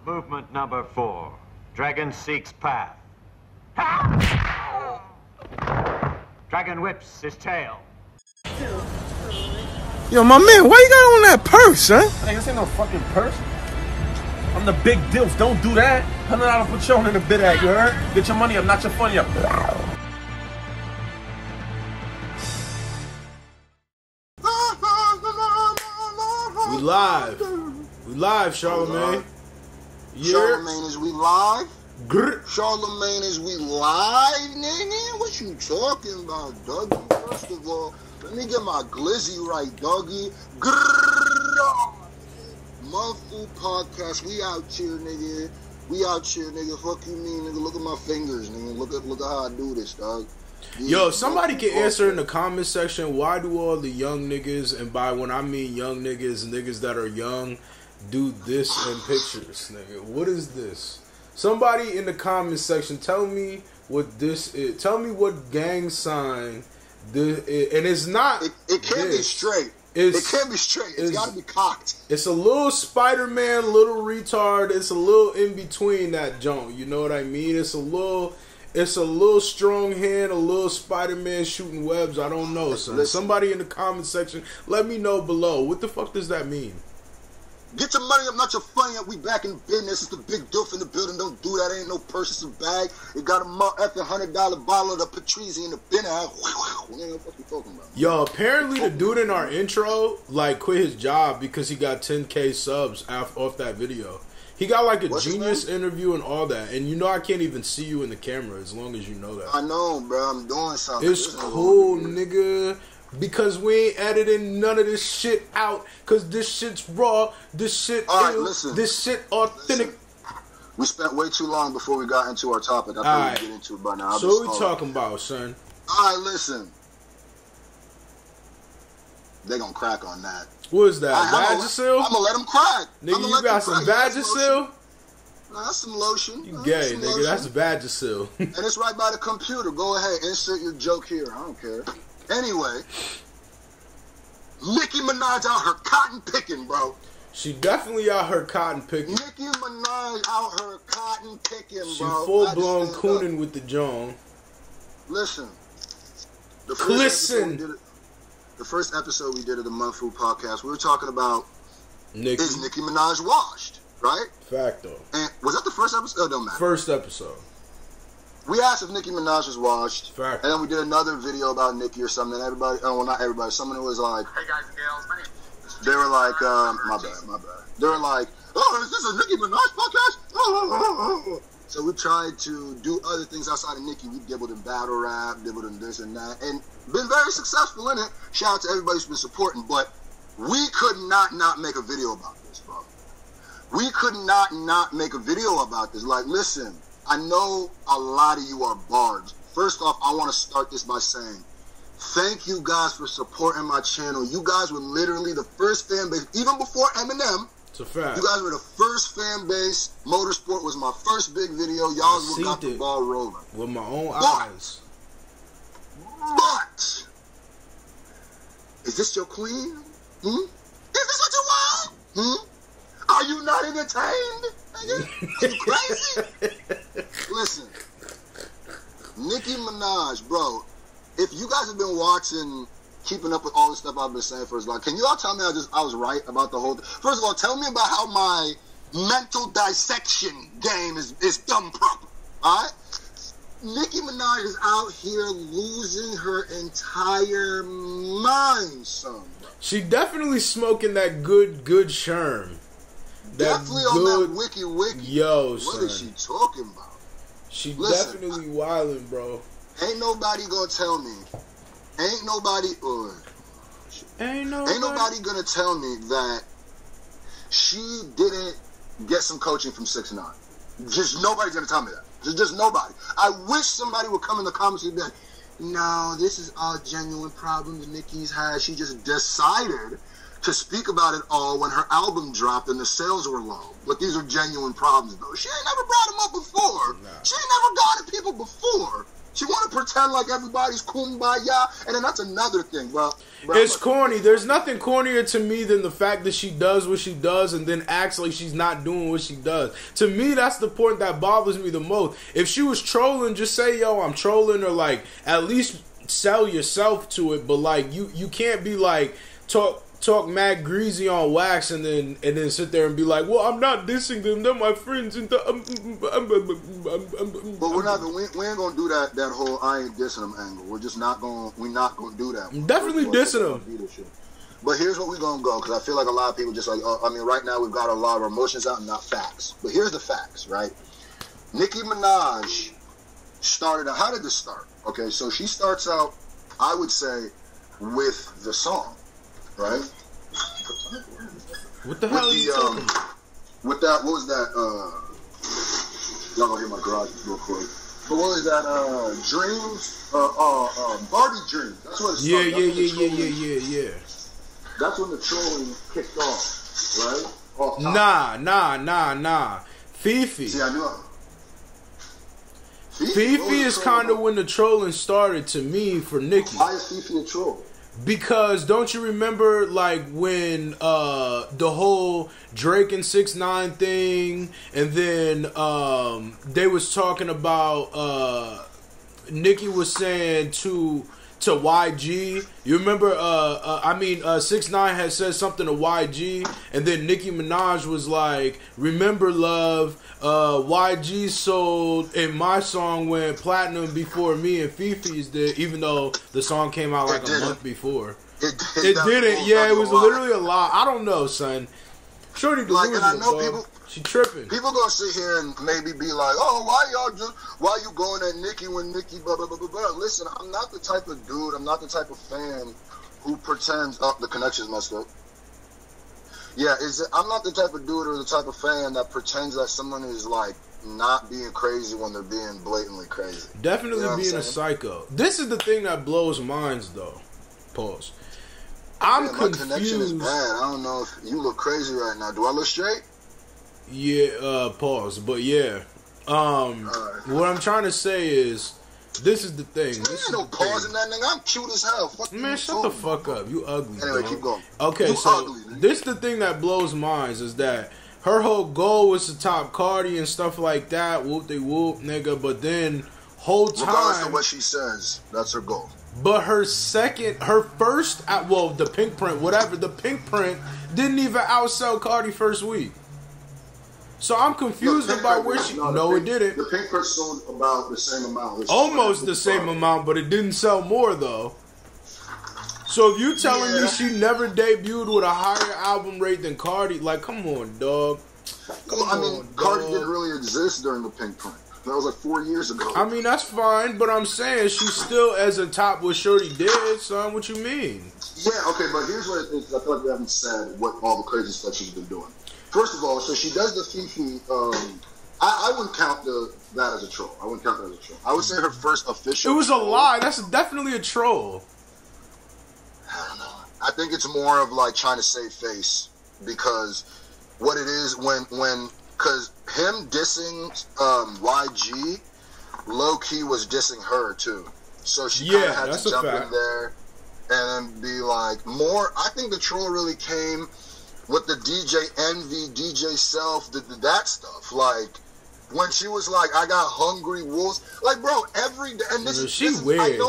Movement number 4. Dragon seeks path. Dragon whips his tail. Yo, my man, why you got on that purse, huh? Hey, this ain't no fucking purse. I'm the big dilf. Don't do that. $100 Patron in the bid at, you heard? Get your money up, not your funny up. We live. We live, Charlamagne. Yeah. Charlamagne, is we live? Grr. Charlamagne, is we live, nigga? What you talking about, Dougie? First of all, let me get my glizzy right, Dougie. Grrr. MUNFU podcast, we out here, nigga. We out here, nigga. Fuck you mean, nigga. Look at my fingers, nigga. Look at how I do this, dog. Yo, somebody can answer in the comment section, why do all the young niggas, and by when I mean young niggas that are young, do this in pictures, nigga? What is this? Somebody in the comment section, tell me what this is. Tell me what gang sign this is. And it's not. It can't be straight. It can't be straight. It's got to be cocked. It's a little Spider-Man, little retard. It's a little in between that joint. You know what I mean? It's a little strong hand, a little Spider-Man shooting webs. I don't know, son. Listen. Somebody in the comment section, let me know below. What the fuck does that mean? Get your money up, not your funny up. We back in business. It's the big doof in the building. Don't do that. Ain't no purse, it's a bag. It got a $100 bottle of the Patrizi in the bin. What you talking about? Yo, apparently the dude in our intro, like, quit his job because he got 10K subs off that video. He got like a Genius interview and all that. And you know I can't even see you in the camera as long as you know that. I know, bro. I'm doing something. It's cool, nigga. Because we ain't editing none of this shit out. Because this shit's raw. This shit this shit authentic. Listen. We spent way too long before we got into our topic. I thought we'd get into it by now. So what we talking about, son? Alright, listen. They gonna crack on that. What is that? Vagisil? I'm gonna let them crack. Nigga, you got some Vagisil? Nah, that's some lotion. You gay, nigga. That's Vagisil. And it's right by the computer. Go ahead, insert your joke here. I don't care. Anyway, Nicki Minaj out her cotton picking, bro. She definitely out her cotton picking. Nicki Minaj out her cotton picking, bro. She full blown cooning with the Joan. Listen. The first episode we did of the MUNFU podcast, we were talking about is Nicki Minaj washed, right? Facto. And was that the first episode? Oh, don't matter. First episode. We asked if Nicki Minaj was washed. Facto. And then we did another video about Nicki or something. And everybody, well, not everybody, someone who was like, hey guys and gals, my name is. They were like, my bad. They were like, oh, is this a Nicki Minaj podcast? So we tried to do other things outside of Nicki. We dibbled in battle rap, dibbled in this and that, and been very successful in it. Shout out to everybody who's been supporting, but we could not make a video about this, bro. We could not make a video about this. Like, listen, I know a lot of you are bards. First off, I want to start this by saying, thank you guys for supporting my channel. You guys were literally the first fan base, even before Eminem. It's a fact. You guys were the first fan base. Motorsport was my first big video. Y'all got the ball rolling. With my own eyes. But, is this your queen? Is this what you want? Are you not entertained? Are you crazy? Listen, Nicki Minaj, bro, if you guys have been watching, keeping up with all the stuff I've been saying for as long, can you all tell me I was right about the whole thing? First of all, tell me about how my mental dissection game is done proper, alright? Nicki Minaj is out here losing her entire mind, son. She definitely smoking that good sherm. Definitely on that wiki. Yo, son. What is she talking about? She definitely wildin', bro. Ain't nobody gonna tell me. Ain't nobody gonna tell me that she didn't get some coaching from 6ix9ine. Just nobody's gonna tell me that. Just nobody. I wish somebody would come in the comments and be like, no, this is all genuine problems Nicki's had. She just decided to speak about it all when her album dropped and the sales were low. But these are genuine problems, though. She ain't never brought them up before. Nah. She ain't never gone at people before. She want to pretend like everybody's kumbaya, and then that's another thing, bro. It's corny. There's nothing cornier to me than the fact that she does what she does and then acts like she's not doing what she does. To me, that's the point that bothers me the most. If she was trolling, just say, yo, I'm trolling, or like at least sell yourself to it. But like you can't be like talk mad greasy on wax and then sit there and be like, well, I'm not dissing them, they're my friends. And but we ain't gonna do that whole I ain't dissing them angle. We're not gonna do that. Definitely dissing them. But here's what we're gonna go, because I feel like a lot of people just like, right now we've got a lot of our emotions out and not facts. But here's the facts, right? Nicki Minaj started out. How did this start? Okay, so she starts out, I would say, with the song. Right? What the hell are you talking about? With that, what was that? Y'all gonna hear my garage real quick. But what was that? Dreams? Barbie Dreams. That's what it started. Yeah. That's when the trolling kicked off, right? Off top. Nah. Fifi. See, I knew Fifi is kind of when the trolling started to me for Nicki. Why is Fifi a troll? Because don't you remember like when the whole Drake and 6ix9ine thing, and then they was talking about Nicki was saying to YG, you remember 6ix9ine had said something to YG, and then Nicki Minaj was like, remember love, YG sold and my song went platinum before me and Fifi's did, even though the song came out like a month before. It didn't. Yeah, it was literally a lie. I don't know, son. Shorty delusional, and I know people. She tripping. People gonna sit here and maybe be like, "Oh, why you going at Nicki when Nicki blah blah blah blah blah?" Listen, I'm not the type of dude. I'm not the type of fan who pretends. Oh, the connection's messed up. Yeah, I'm not the type of dude or the type of fan that pretends that someone is like not being crazy when they're being blatantly crazy. Definitely, you know being a psycho. This is the thing that blows minds, though. Pause. I'm confused. My connection is bad. I don't know if you look crazy right now. Do I look straight? Yeah, pause. But yeah. What I'm trying to say is, this is the thing. This no pause in that nigga. I'm cute as hell. Man, shut the fuck up. You ugly. Anyway, bro. Keep going. Okay, you so ugly, this the thing that blows minds is that her whole goal was to top Cardi and stuff like that. Whoop de whoop, nigga. But then whole time, regardless of what she says, that's her goal. But her first, the pink print, whatever, the pink print didn't even outsell Cardi first week. So I'm confused about where she. No, it didn't. The pink print sold about the same amount. Almost the same amount, but it didn't sell more though. So if you telling me she never debuted with a higher album rate than Cardi, like, come on, dog. Cardi didn't really exist during the pink print. That was like 4 years ago. I mean, that's fine, but I'm saying she's still as a top what Shorty did, son. What you mean? Yeah, okay, but here's what it is. I feel like we haven't said what all the crazy stuff she's been doing. First of all, so she does the Fifi. I wouldn't count that as a troll. I wouldn't count that as a troll. I would say her first official. It was a lie. That's definitely a troll. I don't know. I think it's more of like trying to save face, because what it is because him dissing YG, low key was dissing her too. So she kind of had to jump in there and then be like more. I think the troll really came with the DJ Envy, DJ Self, that stuff. Like when she was like, "I got hungry wolves." Like, bro, every day, and this weird.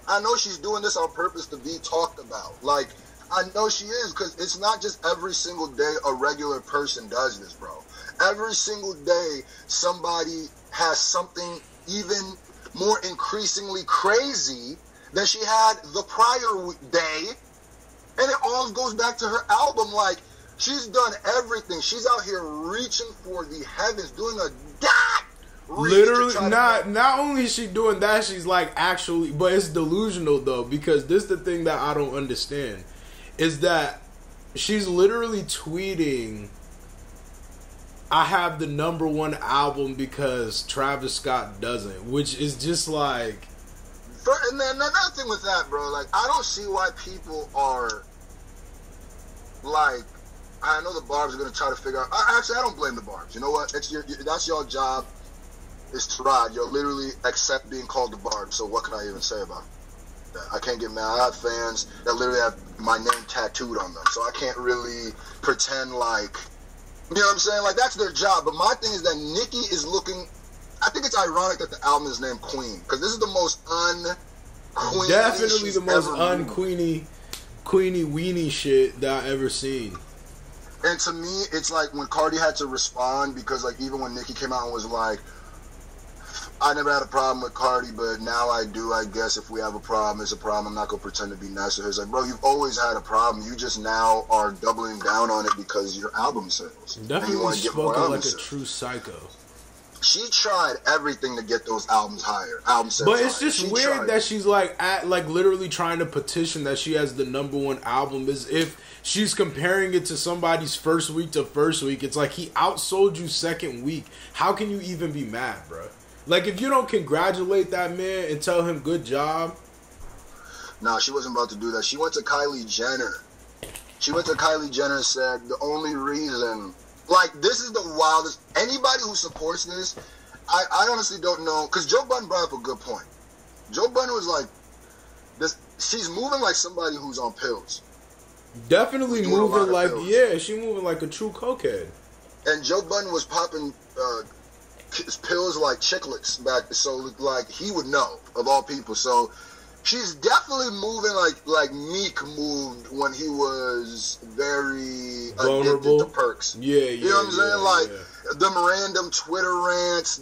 I know she's doing this on purpose to be talked about. Like, I know she is, because it's not just every single day a regular person does this, bro. Every single day, somebody has something even more increasingly crazy than she had the prior day. And it all goes back to her album. Like, she's done everything. She's out here reaching for the heavens, doing a dot. Literally, not only is she doing that, she's like actually, but it's delusional though, because this is the thing that I don't understand, is that she's literally tweeting, I have the #1 album because Travis Scott doesn't, which is just like. And then another thing with that, bro, like, I don't see why people are like, I know the Barbs are going to try to figure out, actually, I don't blame the Barbs. You know what? That's your job. is to ride. Yo, literally accept being called the Barb. So what can I even say about that? I can't get mad. I have fans that literally have my name tattooed on them, so I can't really pretend like, you know what I'm saying? Like, that's their job. But my thing is that Nicki is looking. I think it's ironic that the album is named Queen, because this is the most un-queeny. Definitely the most un-queeny, queeny weenie shit that I ever seen. And to me, it's like when Cardi had to respond, because like even when Nicki came out and was like, I never had a problem with Cardi, but now I do. I guess if we have a problem, it's a problem. I'm not going to pretend to be nice to her. It's like, bro, you've always had a problem. You just now are doubling down on it because your album sales. Definitely spoken like a true psycho. She tried everything to get those albums higher. Album sales but it's just weird that she's like literally trying to petition that she has the #1 album, as if she's comparing it to somebody's first week to first week. It's like he outsold you second week. How can you even be mad, bro? Like, if you don't congratulate that man and tell him good job. Nah, she wasn't about to do that. She went to Kylie Jenner. She went to Kylie Jenner and said, the only reason, like, this is the wildest. Anybody who supports this, I honestly don't know. Because Joe Budden brought up a good point. Joe Budden was like, this. She's moving like somebody who's on pills. Definitely moving like, yeah, she moving like a true cokehead. And Joe Budden was popping pills like chiclets back, so like he would know of all people. So she's definitely moving like Meek moved when he was very vulnerable addicted to perks. Yeah, you know what I'm saying? Like the random Twitter rants.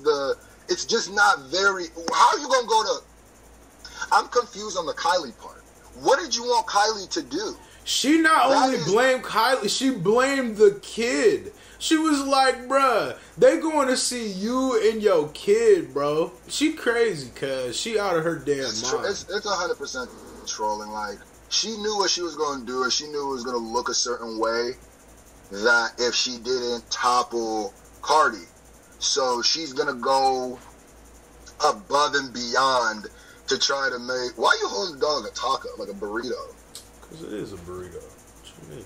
It's just not very. How are you gonna go to? I'm confused on the Kylie part. What did you want Kylie to do? She not only blamed Kylie, she blamed the kid. She was like, bruh, they going to see you and your kid, bro. She crazy, cuz. She out of her damn mind. It's 100% trolling. Like, she knew what she was going to do, and she knew it was going to look a certain way that if she didn't topple Cardi. So she's going to go above and beyond to try to make... Why are you holding the dog like a taco, like a burrito? Because it is a burrito. What you mean?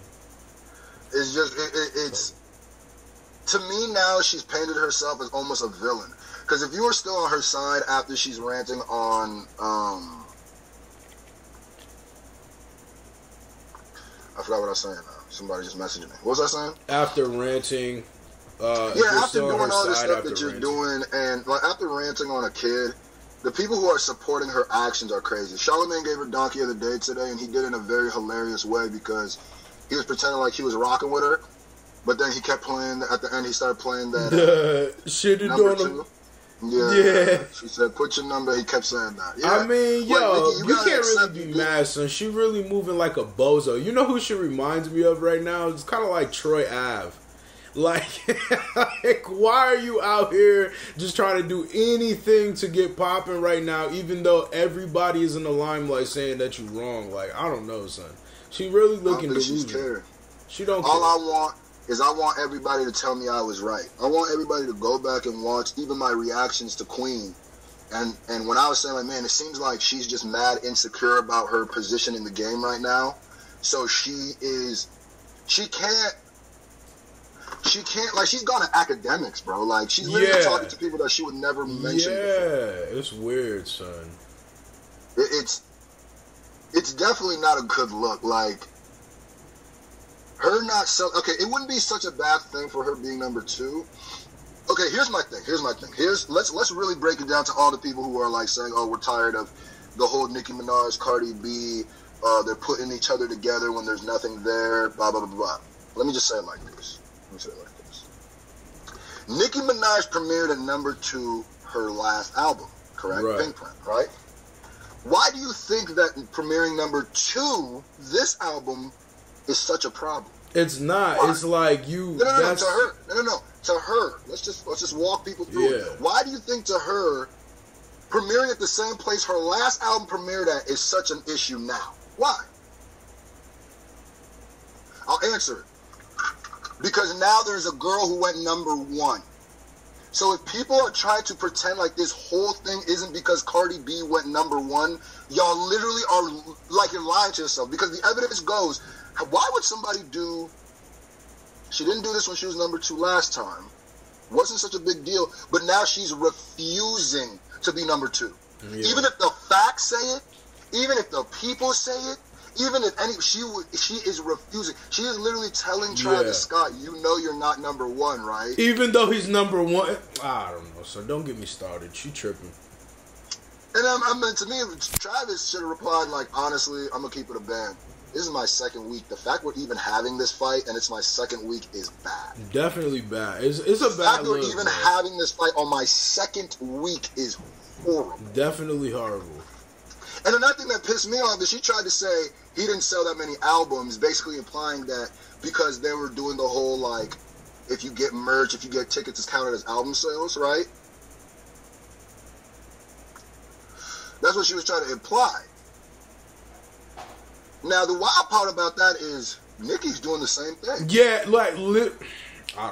It's just... It's... To me now, she's painted herself as almost a villain. Because if you were still on her side after she's ranting on, I forgot what I was saying now. Somebody just messaged me. What was I saying? After ranting, after doing all this stuff that you're doing, and like after ranting on a kid, the people who are supporting her actions are crazy. Charlamagne gave her Donkey of the Day today, and he did it in a very hilarious way because he was pretending like he was rocking with her. But then he kept playing, at the end he started playing that shit you number doing 2. Yeah. She said, put your number, he kept saying that. Yeah. I mean, like, yo, Nicki, you can't really be mad, son. She really moving like a bozo. You know who she reminds me of right now? It's kind of like Troy Ave. Like, why are you out here just trying to do anything to get popping right now, even though everybody is in the limelight saying that you're wrong? Like, I don't know, son. She really looking delusional. She don't care. All I want is I want everybody to tell me I was right. I want everybody to go back and watch even my reactions to Queen. And when I was saying, like, man, it seems like she's just mad insecure about her position in the game right now. So she can't, like, she's gone to academics, bro. Like, she's literally talking to people that she would never mention before. It's weird, son. It's definitely not a good look. Like, her not okay, it wouldn't be such a bad thing for her being number 2. Okay, here's my thing. Let's really break it down to all the people who are like saying, oh, we're tired of the whole Nicki Minaj, Cardi B, they're putting each other together when there's nothing there, blah, blah, blah, blah. Let me just say it like this. Nicki Minaj premiered at number 2 her last album, correct? Right. Pink Print, right? Why do you think that premiering number 2, this album, is such a problem? It's not. Why? It's like you. No. To her. No. To her. Let's just walk people through it. Why do you think to her, premiering at the same place her last album premiered at is such an issue now? Why? I'll answer it. Because now there's a girl who went number 1. So if people are trying to pretend like this whole thing isn't because Cardi B went number 1, y'all literally are like you're lying to yourself. Because the evidence goes. Why would somebody do... She didn't do this when she was number 2 last time. wasn't such a big deal, but now she's refusing to be number 2. Yeah. Even if the facts say it, even if the people say it, even if she is refusing. She is literally telling Travis Scott, you know you're not number 1, right? Even though he's number 1. I don't know, so don't get me started. She tripping. And to me, Travis should have replied, like, honestly, I'm going to keep it a band. This is my 2nd week. The fact we're even having this fight and it's my 2nd week is bad. Definitely bad. It's a bad look. The fact we're even having this fight on my 2nd week is horrible. Definitely horrible. And another thing that pissed me off is she tried to say he didn't sell that many albums, basically implying that because they were doing the whole, like, if you get merch, if you get tickets, it's counted as album sales, right? That's what she was trying to imply. Now, the wild part about that is Nicki's doing the same thing. Yeah, like, I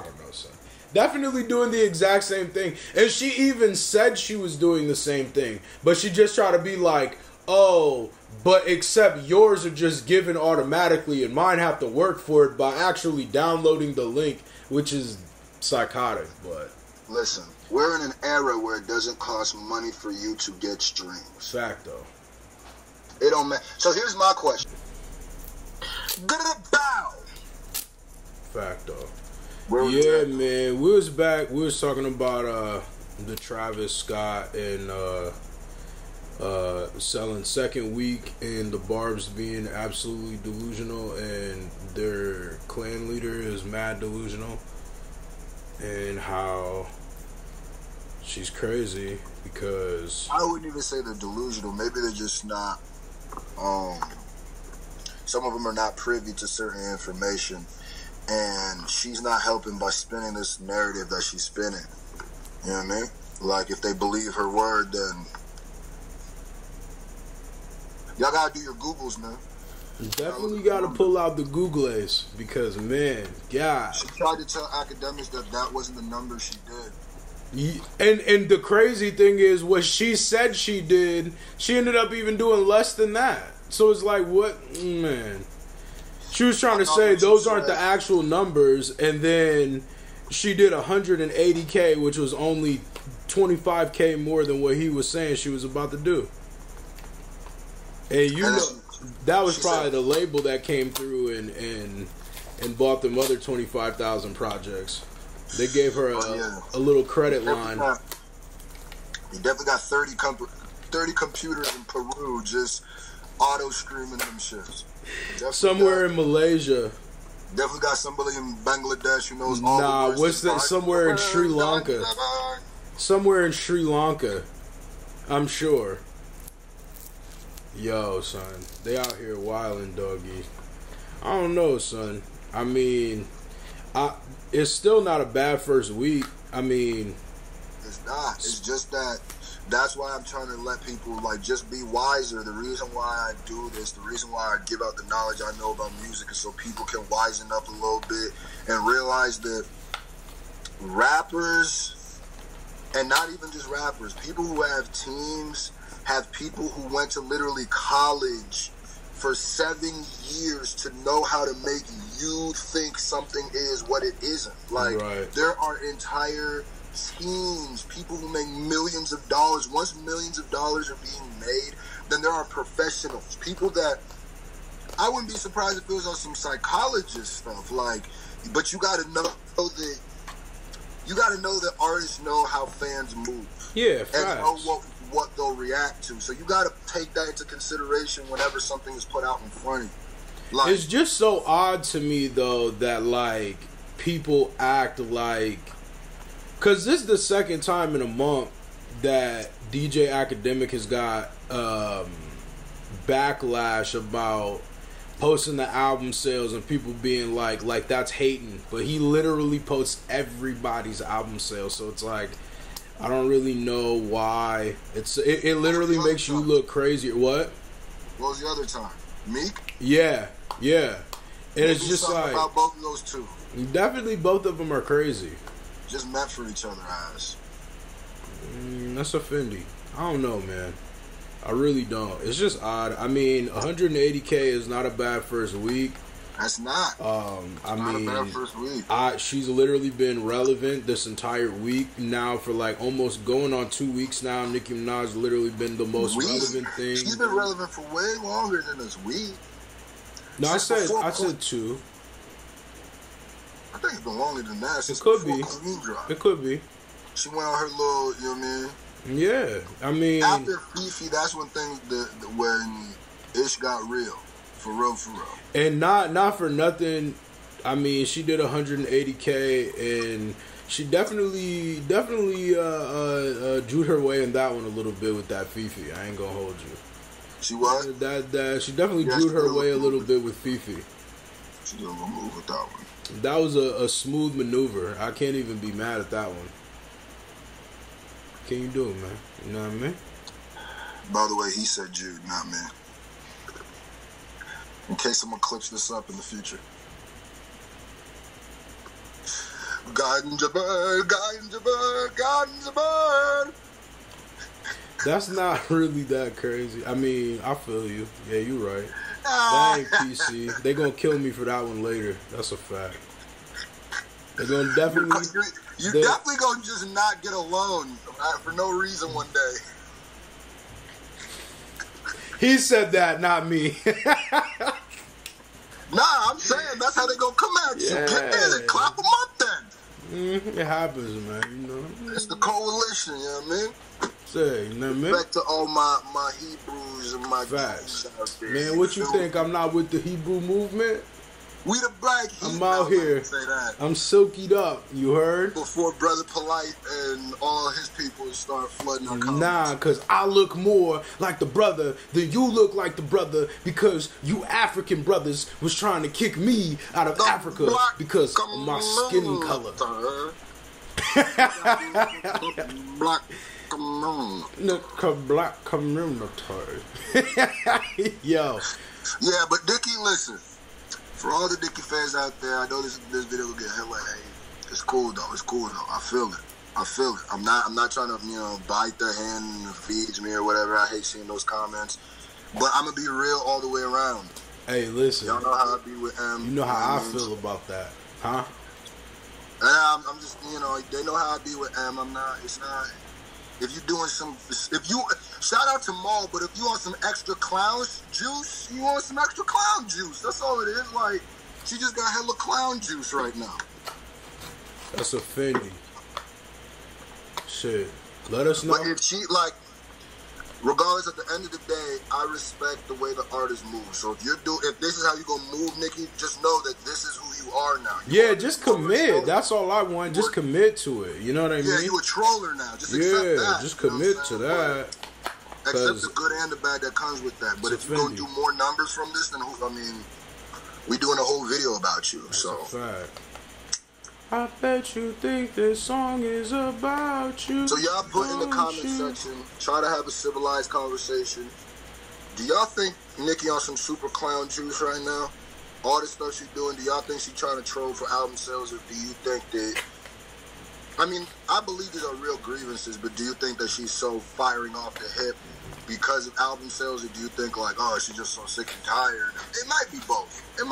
don't know, son. Definitely doing the exact same thing. And she even said she was doing the same thing. But she just tried to be like, oh, but except yours are just given automatically and mine have to work for it by actually downloading the link, which is psychotic, but... Listen, we're in an era where it doesn't cost money for you to get streams. Fact, though. It don't matter. So here's my question. Bow. Fact, though. Yeah, man. We was back. We was talking about the Travis Scott and selling 2nd week and the Barbs being absolutely delusional and their clan leader is mad delusional and how she's crazy because... I wouldn't even say they're delusional. Maybe they're just not... some of them are not privy to certain information. And she's not helping by spinning this narrative that she's spinning. You know what I mean? Like, if they believe her word, then... Y'all gotta do your Googles, man. You definitely gotta pull out the Googles because, man, God. She tried to tell academics that that wasn't the number she did. And the crazy thing is, what she said she did, she ended up even doing less than that. So it's like, what? Man. She was trying to say those aren't the actual numbers, and then she did 180K, which was only 25K more than what he was saying she was about to do. And you know, that was probably the label that came through and bought them other 25,000 projects. They gave her a little credit line. He definitely got 30 computers in Peru just auto screaming them shits. Somewhere in Malaysia. Definitely got somebody in Bangladesh who knows all the words. What's that? Somewhere in Sri Lanka. Somewhere in Sri Lanka. I'm sure. Yo, son. They out here wilding, doggy. I don't know, son. I mean, it's still not a bad first week. I mean... It's not. It's just that... That's why I'm trying to let people, like, just be wiser. The reason why I do this, the reason why I give out the knowledge I know about music is so people can wisen up a little bit and realize that rappers, and not even just rappers, people who have teams, have people who went to literally college for 7 years to know how to make you think something is what it isn't. Like, there are entire... teams, people who make millions of dollars. Once millions of dollars are being made, then there are professionals, people that I wouldn't be surprised if it was on some psychologist stuff. Like, but you got to know that artists know how fans move, and know what they'll react to. So you got to take that into consideration whenever something is put out in front of you. Like, it's just so odd to me though that like people act like. Because this is the second time in a month that DJ Academic has got backlash about posting the album sales and people being like that's hating. But he literally posts everybody's album sales. So it's like, I don't really know why. It literally makes you look crazy. What? What was the other time? Meek? Yeah. And it's just like... about both of those two. Definitely both of them are crazy. Just meant for each other eyes. That's offending. I don't know, man. I really don't. It's just odd. I mean, 180K is not a bad first week. That's not. I Not mean, a bad first week. she's literally been relevant this entire week now for like almost going on 2 weeks now. Nicki Minaj literally been the most relevant thing. She's been relevant for way longer than this week. No, I said 2. I think it's been longer than that. It could be. Queen dropped. It could be. She went on her little, you know what I mean? Yeah, I mean, after Fifi, that's when things, when ish got real. For real, for real. And not for nothing, I mean, she did 180K, and she definitely drew her way in that one a little bit with that Fifi. I ain't gonna hold you. She what? She definitely drew her way a little bit with Fifi. She did a little move with that one. That was a smooth maneuver. I can't even be mad at that one. Can you do it, man? You know what I mean? By the way, he said Jude, not me. In case someone clips this up in the future. Ganja bird, ganja bird, ganja bird. That's not really that crazy. I mean, I feel you. Yeah, you right. That ain't PC. They gonna kill me for that one later. That's a fact. They're gonna definitely... You definitely gonna just not get a loan for no reason one day. He said that, not me. Nah, I'm saying that's how they gonna come at you. Yeah. Get in and clap them up then. It happens, man. You know. It's the coalition, you know what I mean? Say, you know what I mean? Back to all my Hebrews and my Facts. Jews out there. Man, what you think? I'm not with the Hebrew movement? We the black Hebrews. I'm out here. Say that. I'm silkied up. You heard? Before Brother Polite and all his people start flooding our comments. Nah, because I look more like the brother than you look like the brother because you African brothers was trying to kick me out of Africa because of my skin color. Black community. Black community. Yo. Yeah, but Nicki, listen. For all the Nicki fans out there, I know this video will get hella hate. It's cool though. It's cool though. I feel it. I'm not trying to, bite their hand and feed me or whatever. I hate seeing those comments. But I'm gonna be real all the way around. Hey, listen. Y'all know how I be with M. You know how I feel about that, huh? I'm just, they know how I be with M. It's not. If you doing shout out to Mo, but if you want some extra clown juice, you want some extra clown juice. That's all it is. Like, she just got hella clown juice right now. That's a Fendi. Shit. Let us know. But if she, regardless, at the end of the day, I respect the way the artist moves. So if this is how you gonna move, Nicki, just know that this is who you are now. Just commit. That's all I want. Just commit to it. You know what I mean? Yeah, you a troller now. Just accept that. Just commit to that. Accept the good and the bad that comes with that. But if you're gonna do more numbers from this, then we doing a whole video about you. That's so. A fact. I bet you think this song is about you. So y'all put in the comment section, try to have a civilized conversation. Do y'all think Nicki on some super clown juice right now? All this stuff she's doing, do y'all think she's trying to troll for album sales, or do you think that... I believe these are real grievances, but do you think that she's so firing off the hip because of album sales, or do you think she's just so sick and tired? It might be both. It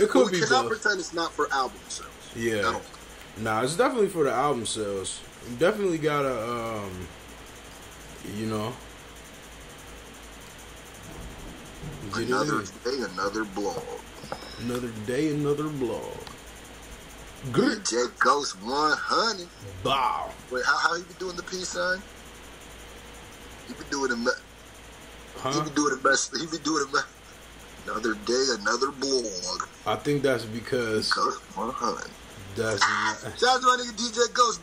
could be both. We cannot pretend it's not for album sales. Yeah. Nah, it's definitely for the album sales. You definitely gotta, Another day, another blog. Another day, another blog. DJ Ghost 100. Bow. Wait, how he be doing the peace sign? He be doing the He be doing the best. Another day, another blog. I think that's because... Ghost 100. That's not... Shout out to my nigga DJ Ghost.